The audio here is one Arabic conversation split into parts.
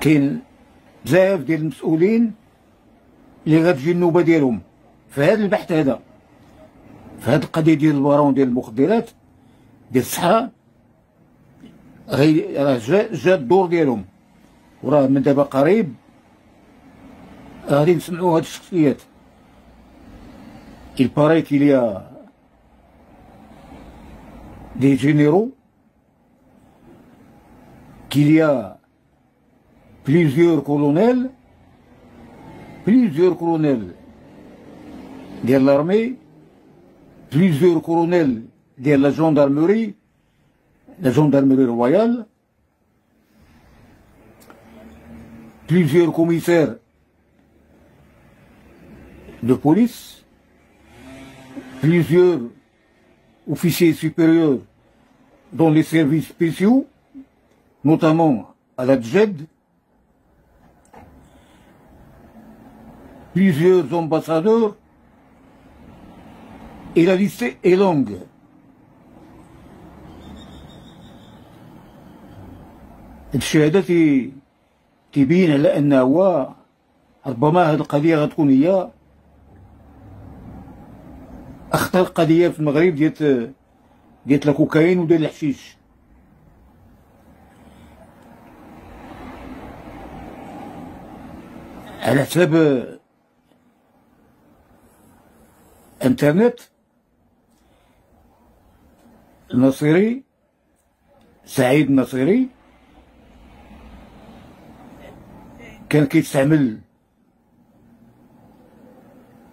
كاين بزاف ديال المسؤولين اللي غتجي النوبه ديالهم في هذا البحث هذا، في هذه القضيه ديال البارون ديال المخدرات ديال الصحه. راه جا الدور ديالهم، وراه من دابا قريب غادي نسمعوا هاد الشخصيات. Il paraît qu'il y a des généraux, qu'il y a plusieurs colonels de l'armée, plusieurs colonels de la gendarmerie royale, plusieurs commissaires de police, plusieurs officiers supérieurs dans les services spéciaux, notamment à la DGED, plusieurs ambassadeurs, et la liste est longue. الشيء هذا تيبين على أنه ربما هذه القضية غتكون هي أخطر قضية في المغرب ديال الكوكايين وديال الحشيش. على حساب انترنت، النصيري سعيد النصيري كان كيستعمل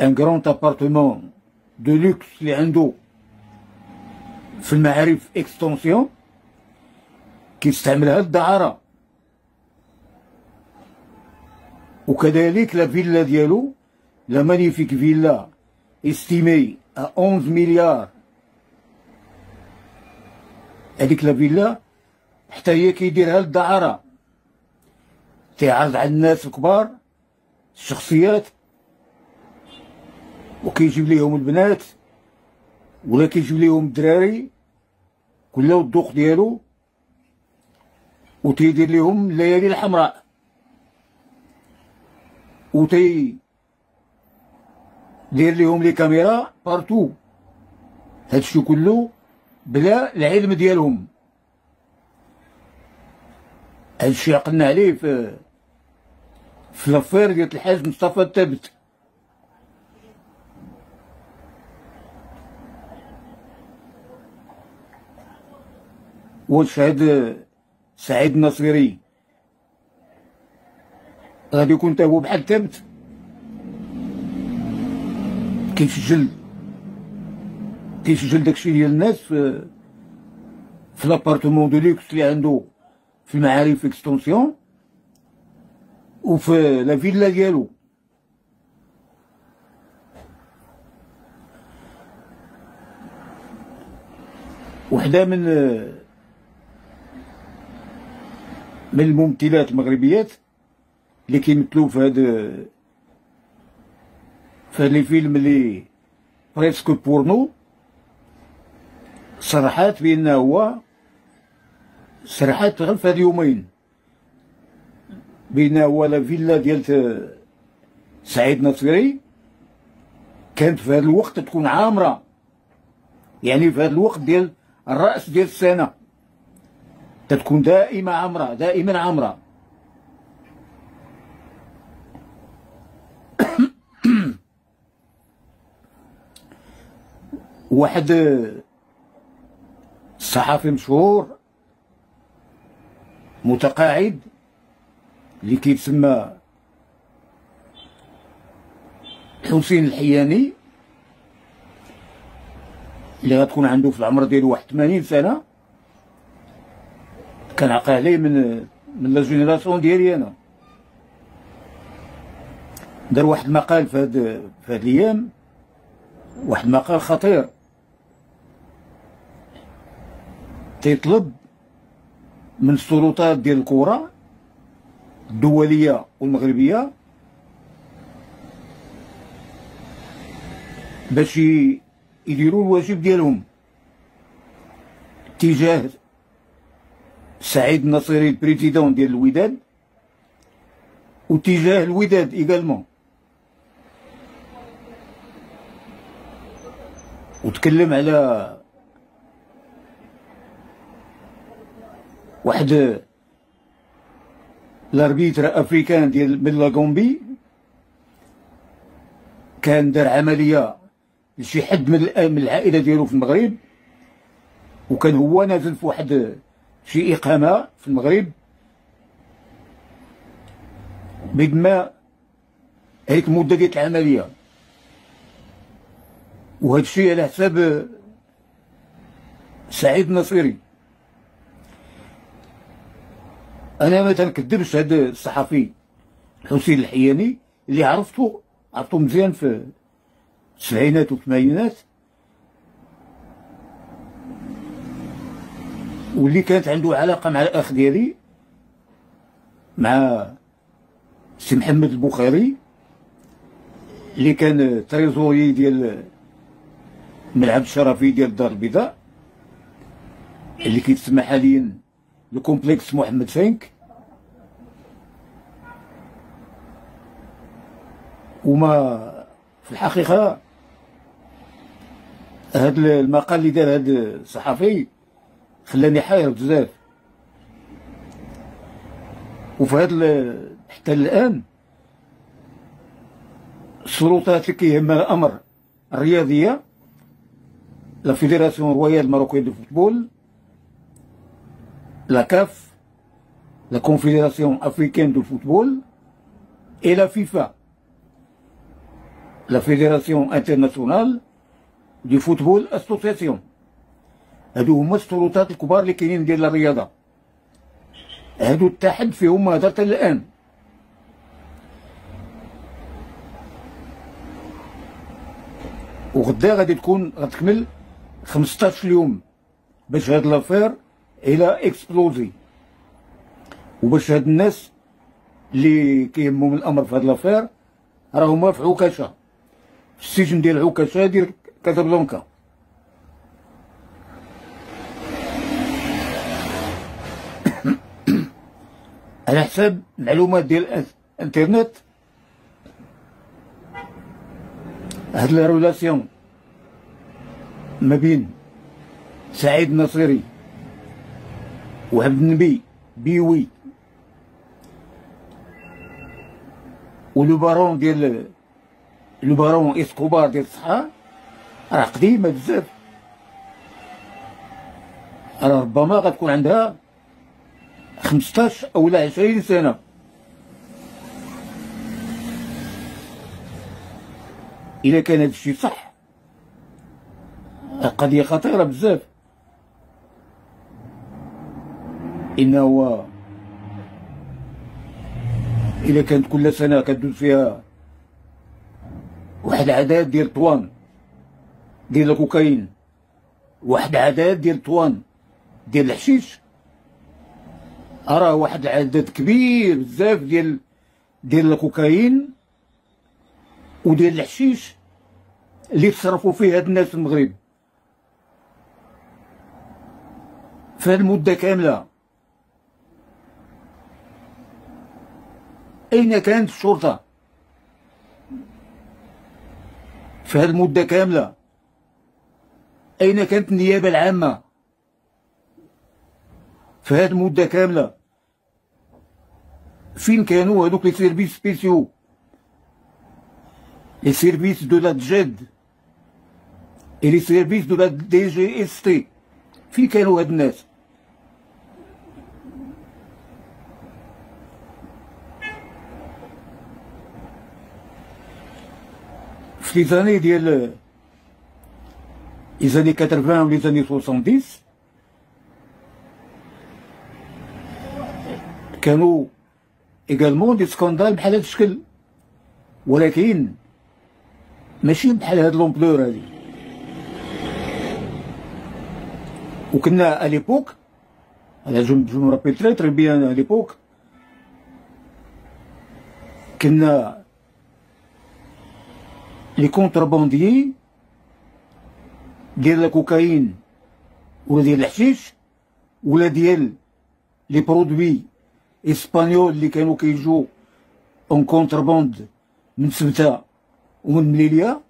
ان كروند ابارتمون دو لوكس اللي عنده في المعارف اكستونسيون، كيستعملها للدعارة. وكذلك لا فيلا ديالو، لا مانيفيك فيلا استيمي ا 11 مليار، هذيك لا فيلا حتى هي كيديرها للدعارة، تيعرض على الناس الكبار الشخصيات، وكيجيب ليهم البنات ولا كيجيب ليهم الدراري كلها الذوق ديالو، وتيدير ليهم الليالي الحمراء، دير ليهم لي كاميرا بارتو. هادشي كله بلا العلم ديالهم. هادشي عقلنا عليه في لافير ديال الحاج مصطفى الثابت. واش هاد سعيد النصيري غادي يكون تا هو بحال الثابت كيسجل داكشي ديال الناس في لابارتمون دو لوكس اللي عنده في المعارف اكستونسيون وفي لا فيلا ديالو. وحده من الممثلات المغربيات اللي كيمثلوا في هاد لي فيلم اللي بريسك بورنو، صرحات بأنه هو غير في هاد اليومين بأنه هو لا فيلا ديال سعيد نصيري كانت في هاد الوقت تكون عامرة، يعني في هاد الوقت ديال الرأس ديال السنة تتكون دائما عامرة. واحد صحفي مشهور متقاعد اللي كيتسمى حسين الحياني، اللي غتكون عنده في العمر ديالو واحد 80 سنة، كنعقل عليه من لا جينيراسيون ديالي انا. دار واحد المقال في هاد الايام، واحد المقال خطير، تيطلب من السلطات ديال الكرة الدولية والمغربية باش يديروا الواجب ديالهم تجاه سعيد النصيري البريزيدون ديال الوداد، واتجاه الوداد ايغالمون. وتكلم على واحد لاربيتر افريكان ديال من لاكومبي، كان دار عمليه لشي حد من العائله ديالو في المغرب، وكان هو نازل في واحد شي اقامه في المغرب، بيد ما هيك المده ديال العمليه، وهذا الشيء على حساب سعيد النصيري. انا ما تنكذبش، هذا الصحفي حسين الحياني اللي عرفته مزيان في السبعينات والثمانينات، واللي كانت عنده علاقه مع الاخ ديالي، مع سي محمد البخاري اللي كان تريزوري ديال الملعب الشرفي ديال الدار البيضاء، اللي كيتسمى حاليا الكومبلكس محمد فانك. وما في الحقيقه هذا المقال اللي دار هذا الصحفي خلاني حاير بزاف. وفي هذا حتى الان السلطات اللي كيهمها الامر الرياضيه، لا فيدراسيون رويال ماروكيه دو فوتبول، لا كاف، لا كونفيدراسيون افريكان دو فوتبول، et la FIFA, la Fédération internationale du football association. هادو هما السلطات الكبار اللي كاينين ديال الرياضه، هادو اتحد فيهم هذا حتى الان. وغدا غادي غتكمل 15 يوم باش هاد لافير الى اكسبلوزي، وباش هاد الناس اللي كيهمهم الامر في هاد لافير راهما في عكاشه، في السجن ديال عكاشه ديال كازابلانكا. على حساب معلومات ديال الانترنت، هاد لا ريلاسيون ما بين سعيد النصيري وعبد النبي بيوي ولو بارون ديال لو بارون اسكوبار ديال الصحة راه قديمة بزاف، راه ربما غتكون عندها 15 أو 20 سنة. إلا كان هاد الشي صح قضية خطيرة بزاف، إنه إلا كانت كل سنة كدوز فيها واحد العدد ديال طوان ديال الكوكايين، واحد العدد ديال طوان ديال الحشيش، راه واحد العدد كبير بزاف ديال الكوكايين وديال الحشيش اللي تصرفوا فيه هاد الناس في المغرب في هاد المدة كاملة. أين كانت الشرطة في هاد المدة كاملة؟ أين كانت النيابة العامة في هاد المدة كاملة؟ فين كانوا هادوك لي سيرفيس سبيسيو، لي سيرفيس دو لا دجاد اي لي سيرفيس دو لا دي جي اس تي؟ فين كانوا هاد الناس؟ في لي زاني ديال لي زاني 80 و لي زاني 70 كانوا ايغالمون دي سكوندال بحال هاد الشكل، ولكن ماشي بحال هاد لومبلور هادي. وكنا اليبوك، انا جو مرابيل تري بيان اليبوك، كنا لي كونتربانديي ديال الكوكايين ولا ديال الحشيش ولا ديال لي برودوي اسبانيول اللي كانوا كيجوا اون كونتربوند من سبته ومن مليليه،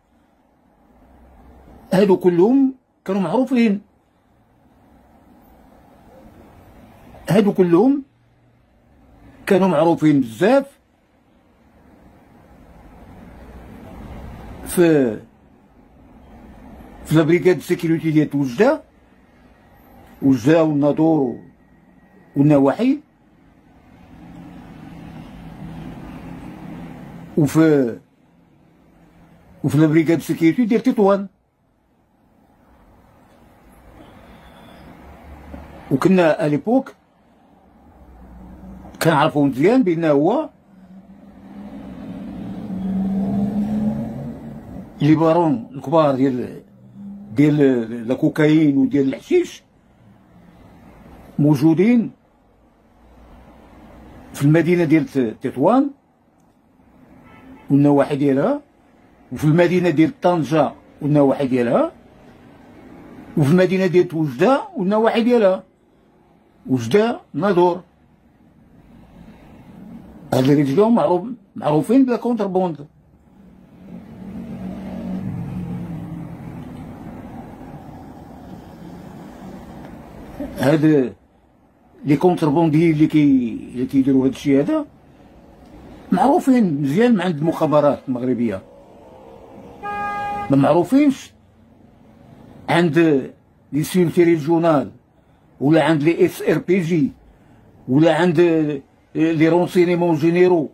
هادو كلهم كانوا معروفين، هادو كلهم كانوا معروفين بزاف في لابريكاد سيكيوريتي ديال وجده والناظور والنواحي، وفي لابريكاد سيكيوريتي ديال تطوان. وكنا اليبوك كنعرفو مزيان بأنه هو لي بارون الكبار ديال الكوكايين وديال الحشيش موجودين في المدينة ديال تطوان والنواحي ديالها، وفي المدينة ديال طنجة والنواحي ديالها، وفي المدينة ديال وجدة والنواحي ديالها. وجدة نادور، هاد الرجال معروفين بلا كونتربوند. هاد لي كونتربوندي اللي كيديروا هاد الشيء هذا معروفين مزيان عند المخابرات المغربيه، ما معروفينش عند لي سيرتي ريجيونال ولا عند لي اس ار بي جي ولا عند لي رونسينيمون جينيرو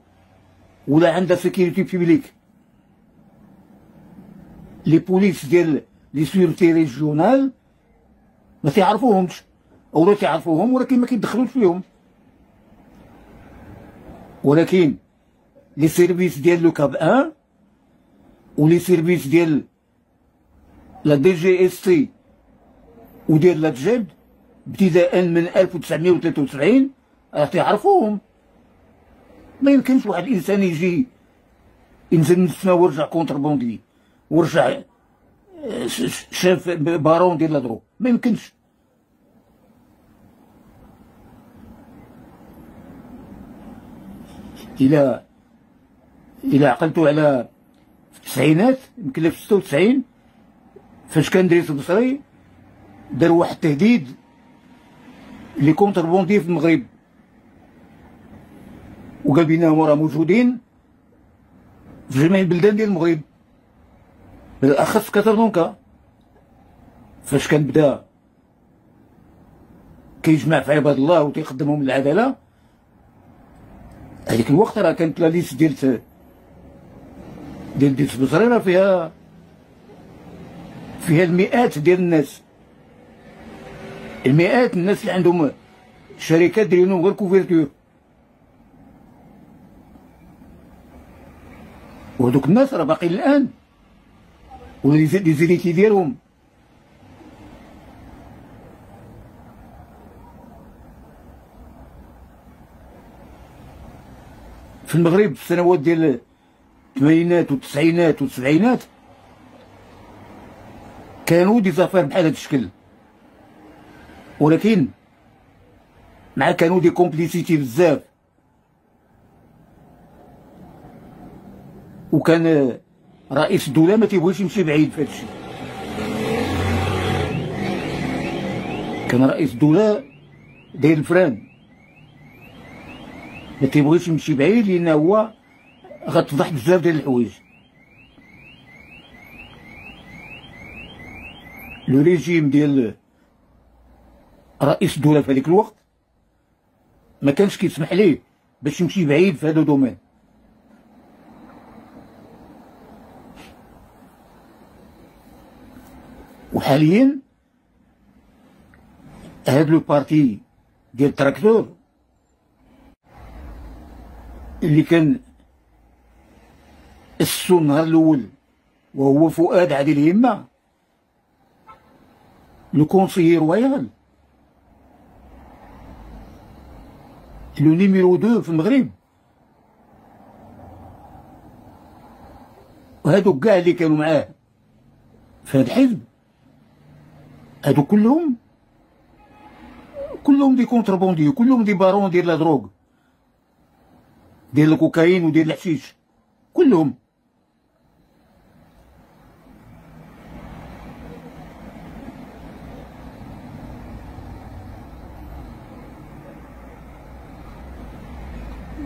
ولا عند سيكيورتي بيبليك. لي بوليس ديال لي سيرتي ريجيونال ما تعرفوهمش، اولا تعرفوهم ولكن ما كيدخلوش فيهم. ولكن لي سيرفيس ديال لو كاب 1 ولي سيرفيس ديال لا دي جي اس تي وديال لا تجد ابتداء من 1973 راه تعرفوهم. ما يمكنش واحد الانسان يجي ينزل من السما ويرجع كونتربوندي ورجع شاف بارون ديال لا دروب، ما يمكنش. إلا عقلتو على في التسعينات، يمكن في 96 فاش كان دريس البصري دار واحد التهديد لي كونتربوندي في المغرب، وقال بينهم راه موجودين في جميع البلدان ديال المغرب بالاخص كاتالونكا. فاش كان بدا كيجمع في عباد الله وتيخدمهم للعداله، هذيك الوقت راه كانت لا ليست ديال ديس بصري راه فيها المئات ديال الناس، المئات الناس اللي عندهم شركات دايرين غير كوفيرتور. وهذوك الناس راه باقيين الان، ولي زيريتي ديالهم في المغرب في السنوات ديال الثمانينات والتسعينات والسبعينات كانوا دي زافير بحال هاد الشكل، ولكن مع كانوا دي كومبليسيتي بزاف. وكان رئيس الدولة ما تيبغيش يمشي بعيد في هادشي، كان رئيس الدولة داير الفران ما تيبغيش يمشي بعيد، لأن هو غتفضح بزاف ديال الحوايج. لو ريجيم ديال رئيس الدولة في هذيك الوقت ما كانش كيسمح ليه باش يمشي بعيد في هذا الدومين. وحاليا هاد لو بارتي ديال التراكتور اللي كان اسسو النهار الاول وهو فؤاد عادل الهمة، لو كونسيي رويال، لو نيميرو 2 في المغرب، وهادوك كاع اللي كانوا معاه في هاد الحزب هادو كلهم دي كونتربوندي، كلهم دي بارون ديال لا دروغ. ديال الكوكايين وديال الحشيش كلهم.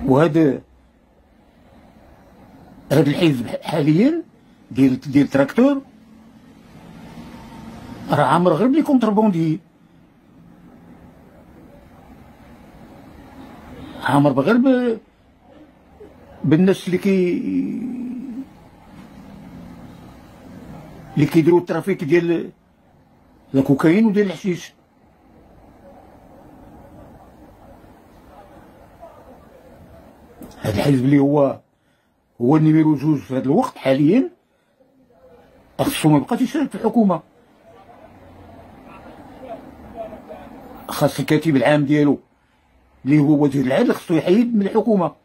وهذا الحزب حاليا ديال التراكتور راه عامر غير بلي كونتربوندي، عامر غير بالناس اللي كيديروا الترافيك ديال الكوكايين وديال الحشيش. هذا الحزب اللي هو النيميرو 2 في هذا الوقت حاليا خصو ما يبقاش يشارك في الحكومه، خاص الكاتب العام ديالو اللي هو وزير العدل خصو يحيد من الحكومه،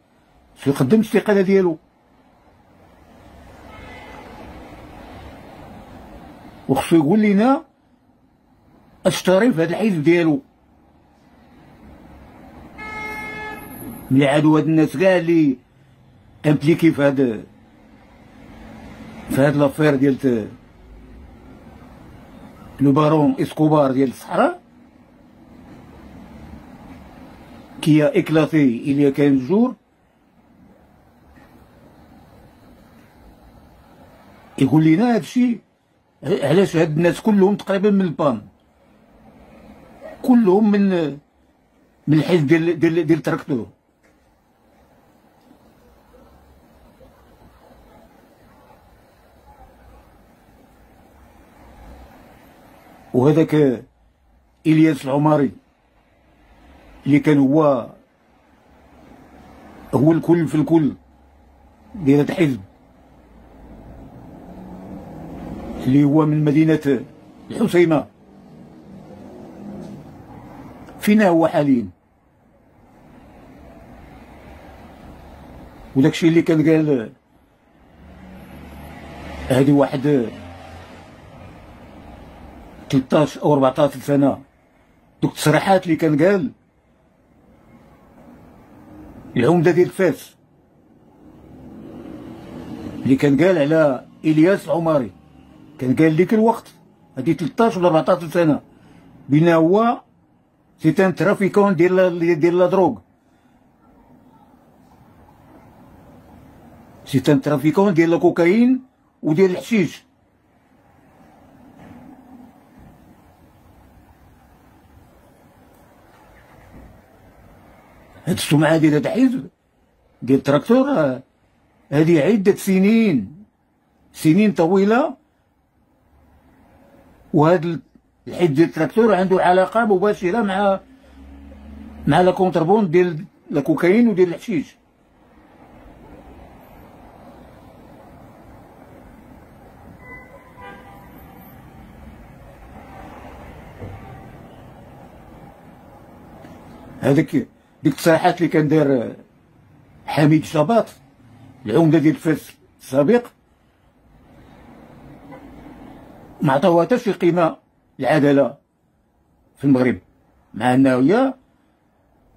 خصو يقدم الاستقاله ديالو، وخصو يقول لنا اش طاري في هذا الحزب ديالو. ملي عادوا هاد الناس كاع اللي امبليكي في هاد لافير ديال لو بارون اسكوبار ديال الصحراء كي اكلاتي اليا كان جور، يقول لنا هادشي علاش هاد الناس كلهم تقريبا من البان، كلهم من الحزب ديال التراكتور. وهذاك الياس العماري اللي كان هو الكل في الكل ديال هذا الحزب، اللي هو من مدينة الحسيمة، فينا هو حاليا؟ وداكشي اللي كان قال هادي واحد 13 أو 14 سنة، دوك التصريحات اللي كان قال العمدة ديال فاس اللي كان قال على الياس العماري، كان قال ديك الوقت هادي 13 ولا 14 سنة بينا هو سي ان ترافيكون ديال لا دروغ، سي ان ترافيكون ديال الكوكايين وديال الحشيش. هاد السمعة ديال هاد الحزب ديال التراكتور هادي عدة سنين طويلة، وهاد الحزب ديال التراكتور عنده علاقة مباشرة مع لا كونتربوند ديال الكوكايين وديال الحشيش. هذاك ديك التصريحات اللي كان دار حميد شباط العمدة ديال فاس السابق ما عطاوها حتى شي قيمة العدالة في المغرب، مع انها هي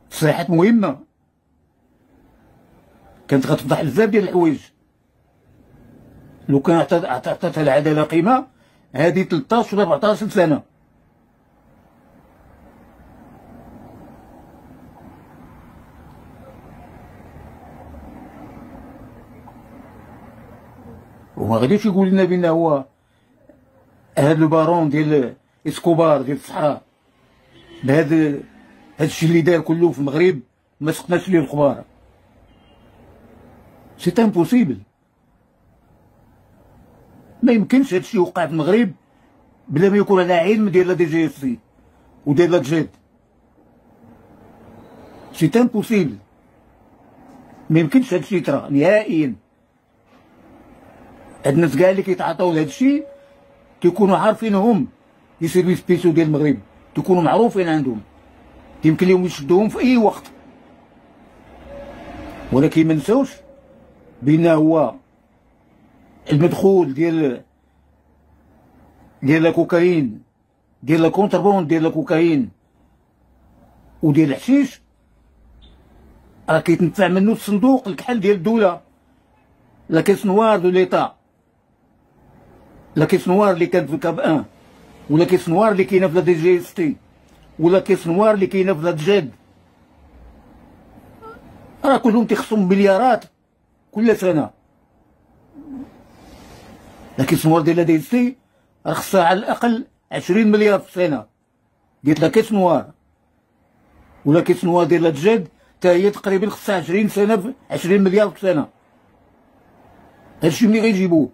تصريحات مهمة كانت غتفضح بزاف ديال الحوايج. لو كان عطاتها العدالة قيمة هادي 13 ولا 14 سنة. وما غاديش يقول لنا بان هو هاد البارون ديال اسكوبار ديال الصحراء بهاد الشيء اللي دار كله في المغرب ما سقناش ليه الخبار. سي امبوسيبل، ما يمكنش هادشي يوقع في المغرب بلا ما يكون على علم ديال لا دي جي اف سي وديال لا تجيد. سي امبوسيبل، ما يمكنش هادشي يطرا نهائيا. هاد الناس كاع اللي كيتعاطاو لهاد الشيء كيكونوا عارفينهم لي سيرفيس بيسو ديال المغرب، كيكونوا معروفين عندهم، يمكن لهم يشدوهم في اي وقت. ولكن ما نساوش بان هو المدخول ديال الكوكايين، ديال الكونتربوند ديال الكوكايين وديال الحشيش راه كيتنفع منه الصندوق الكحل ديال الدوله، لا كيس نوار دو ليطا، لا كيس نوار اللي كانت في الكاب 1، ولا كيس نوار اللي كاينه في لا دي جي اس تي، ولا كيس نوار اللي كاينه في لا تجاد، راه كلهم تيخصهم مليارات كل سنه. لا كيس نوار ديال لا دي اس تي راه خصها على الاقل 20 مليار في السنه، قلت لا كيس نوار، ولا كيس نوار ديال لا تجاد حتى هي تقريبا خصها 20 سنه 20 مليار في السنه. هادشي منين غيجيبوه؟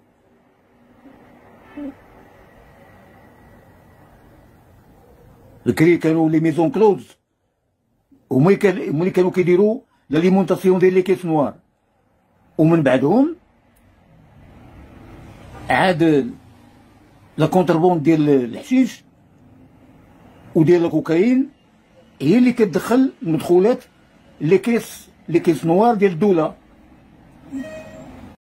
الكري كانوا لي ميزون كلوز، هما اللي كانوا كيديروا لاليمونطاسيون ديال لي كيس نوار، ومن بعدهم عاد لا كونتربوند ديال الحشيش وديال الكوكايين هي اللي كتدخل المدخولات لي كيس نوار ديال الدوله.